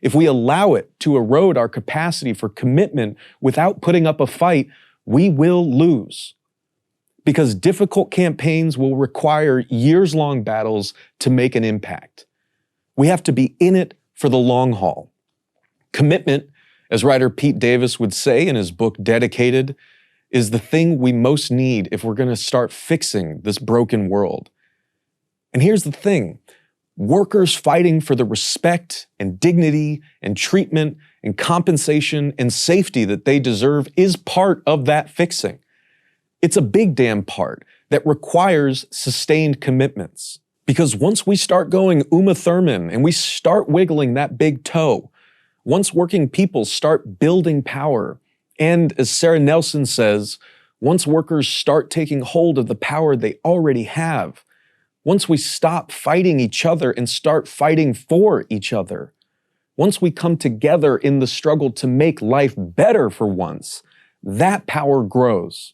if we allow it to erode our capacity for commitment without putting up a fight, we will lose. Because difficult campaigns will require years-long battles to make an impact. We have to be in it for the long haul. Commitment, as writer Pete Davis would say in his book Dedicated, is the thing we most need if we're going to start fixing this broken world. And here's the thing. Workers fighting for the respect and dignity and treatment and compensation and safety that they deserve is part of that fixing. It's a big damn part that requires sustained commitments. Because once we start going Uma Thurman and we start wiggling that big toe, once working people start building power, and as Sarah Nelson says, once workers start taking hold of the power they already have, once we stop fighting each other and start fighting for each other, once we come together in the struggle to make life better for once, that power grows.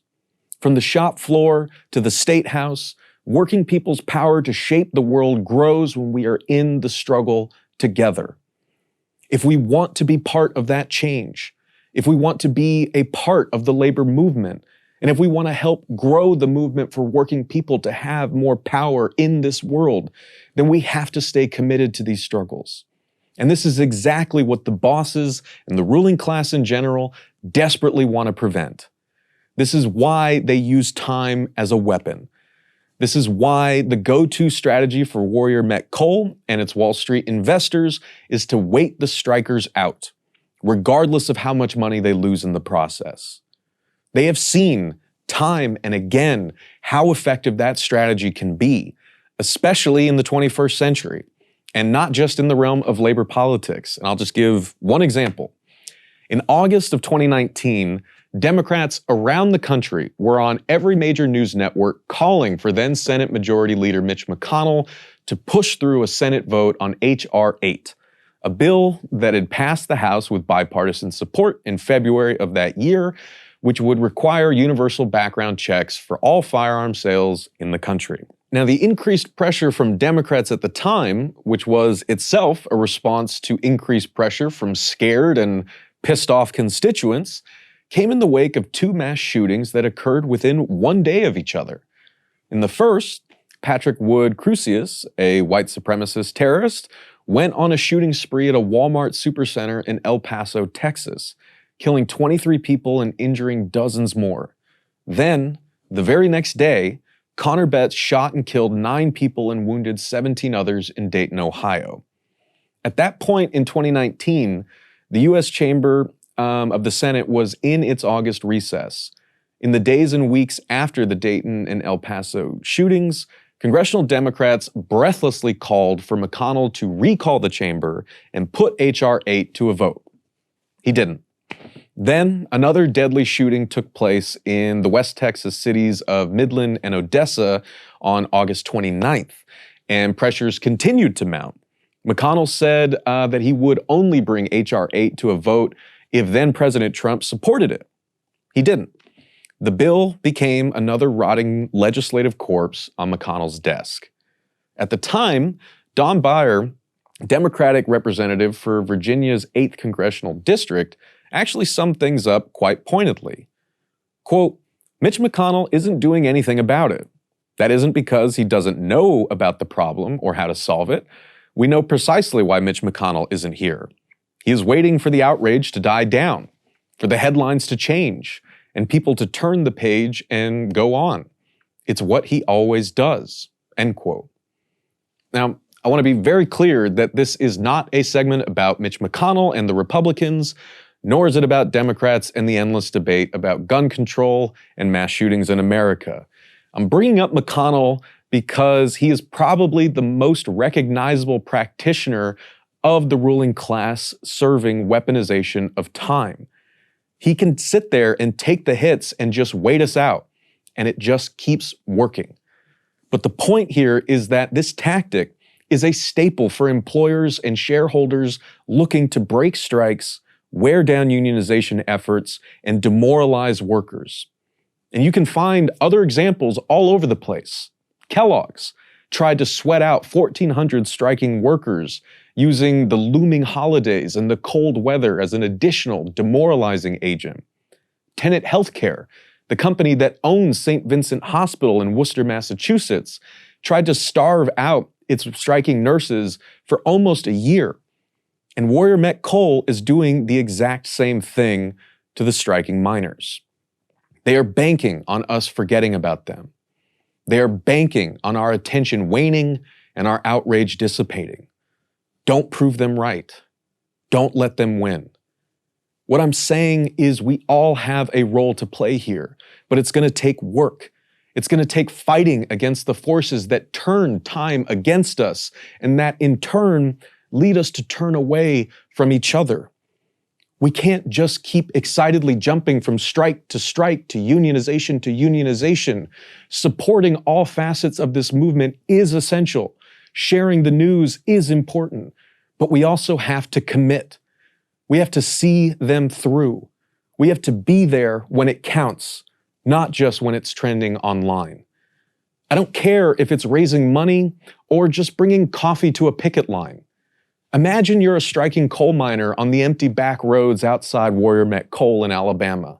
From the shop floor to the State House, working people's power to shape the world grows when we are in the struggle together. If we want to be part of that change, if we want to be a part of the labor movement, and if we want to help grow the movement for working people to have more power in this world, then we have to stay committed to these struggles. And this is exactly what the bosses and the ruling class in general desperately want to prevent. This is why they use time as a weapon. This is why the go-to strategy for Warrior Met Coal and its Wall Street investors is to wait the strikers out, regardless of how much money they lose in the process. They have seen time and again how effective that strategy can be, especially in the 21st century, and not just in the realm of labor politics. And I'll just give one example. In August of 2019, Democrats around the country were on every major news network calling for then Senate Majority Leader Mitch McConnell to push through a Senate vote on H.R. 8, a bill that had passed the House with bipartisan support in February of that year, which would require universal background checks for all firearm sales in the country. Now, the increased pressure from Democrats at the time, which was itself a response to increased pressure from scared and pissed off constituents, came in the wake of two mass shootings that occurred within one day of each other. In the first, Patrick Wood Crusius, a white supremacist terrorist, went on a shooting spree at a Walmart supercenter in El Paso, Texas, killing 23 people and injuring dozens more. Then, the very next day, Connor Betts shot and killed 9 people and wounded 17 others in Dayton, Ohio. At that point in 2019, the U.S. Chamber of the Senate was in its August recess. In the days and weeks after the Dayton and El Paso shootings, congressional Democrats breathlessly called for McConnell to recall the chamber and put H.R. 8 to a vote. He didn't. Then another deadly shooting took place in the West Texas cities of Midland and Odessa on August 29th, and pressures continued to mount. McConnell said that he would only bring H.R. 8 to a vote if then President Trump supported it. He didn't. The bill became another rotting legislative corpse on McConnell's desk. At the time, Don Beyer, Democratic representative for Virginia's 8th congressional district, actually summed things up quite pointedly. Quote, Mitch McConnell isn't doing anything about it. That isn't because he doesn't know about the problem or how to solve it. We know precisely why Mitch McConnell isn't here. He is waiting for the outrage to die down, for the headlines to change, and people to turn the page and go on. It's what he always does, end quote. Now, I want to be very clear that this is not a segment about Mitch McConnell and the Republicans, nor is it about Democrats and the endless debate about gun control and mass shootings in America. I'm bringing up McConnell because he is probably the most recognizable practitioner of the ruling class serving weaponization of time. He can sit there and take the hits and just wait us out, and it just keeps working. But the point here is that this tactic is a staple for employers and shareholders looking to break strikes, wear down unionization efforts, and demoralize workers. And you can find other examples all over the place. Kellogg's tried to sweat out 1,400 striking workers using the looming holidays and the cold weather as an additional demoralizing agent. Tenet Healthcare, the company that owns St. Vincent Hospital in Worcester, Massachusetts, tried to starve out its striking nurses for almost a year. And Warrior Met Coal is doing the exact same thing to the striking miners. They are banking on us forgetting about them. They are banking on our attention waning and our outrage dissipating. Don't prove them right. Don't let them win. What I'm saying is we all have a role to play here, but it's going to take work. It's going to take fighting against the forces that turn time against us and that in turn lead us to turn away from each other. We can't just keep excitedly jumping from strike to unionization. Supporting all facets of this movement is essential. Sharing the news is important, but we also have to commit. We have to see them through. We have to be there when it counts, not just when it's trending online. I don't care if it's raising money or just bringing coffee to a picket line. Imagine you're a striking coal miner on the empty back roads outside Warrior Met Coal in Alabama.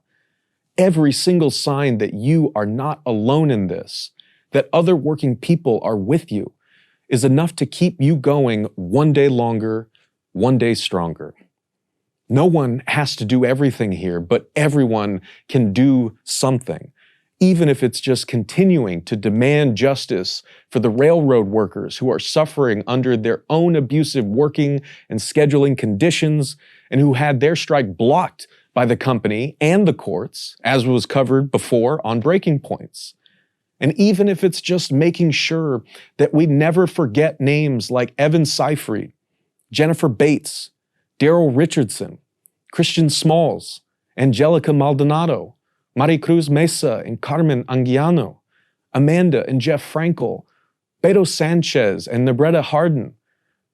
Every single sign that you are not alone in this, that other working people are with you, is enough to keep you going one day longer, one day stronger. No one has to do everything here, but everyone can do something, even if it's just continuing to demand justice for the railroad workers who are suffering under their own abusive working and scheduling conditions and who had their strike blocked by the company and the courts, as was covered before on Breaking Points. And even if it's just making sure that we never forget names like Evan Seyfried, Jennifer Bates, Daryl Richardson, Christian Smalls, Angelica Maldonado, Maricruz Mesa and Carmen Anguiano, Amanda and Jeff Frankel, Beto Sanchez and Nebretta Harden,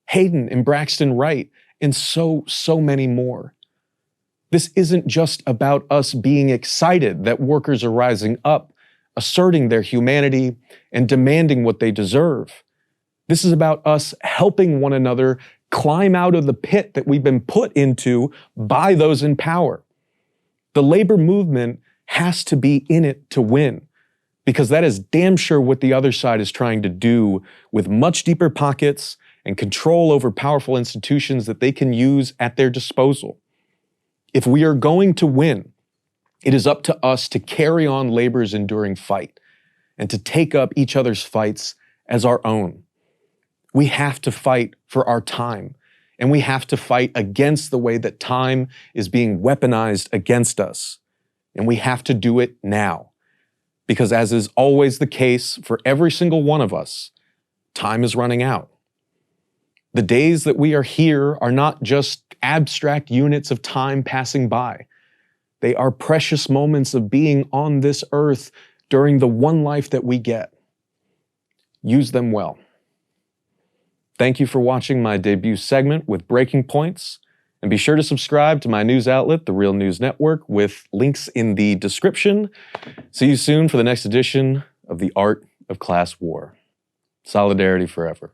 Hayden and Braxton Wright, and so many more. This isn't just about us being excited that workers are rising up, asserting their humanity, and demanding what they deserve. This is about us helping one another climb out of the pit that we've been put into by those in power. The labor movement has to be in it to win, because that is damn sure what the other side is trying to do with much deeper pockets and control over powerful institutions that they can use at their disposal. If we are going to win, it is up to us to carry on labor's enduring fight and to take up each other's fights as our own. We have to fight for our time, and we have to fight against the way that time is being weaponized against us. And we have to do it now, because as is always the case for every single one of us, time is running out. The days that we are here are not just abstract units of time passing by. They are precious moments of being on this earth during the one life that we get. Use them well. Thank you for watching my debut segment with Breaking Points, and be sure to subscribe to my news outlet, The Real News Network, with links in the description. See you soon for the next edition of The Art of Class War. Solidarity forever.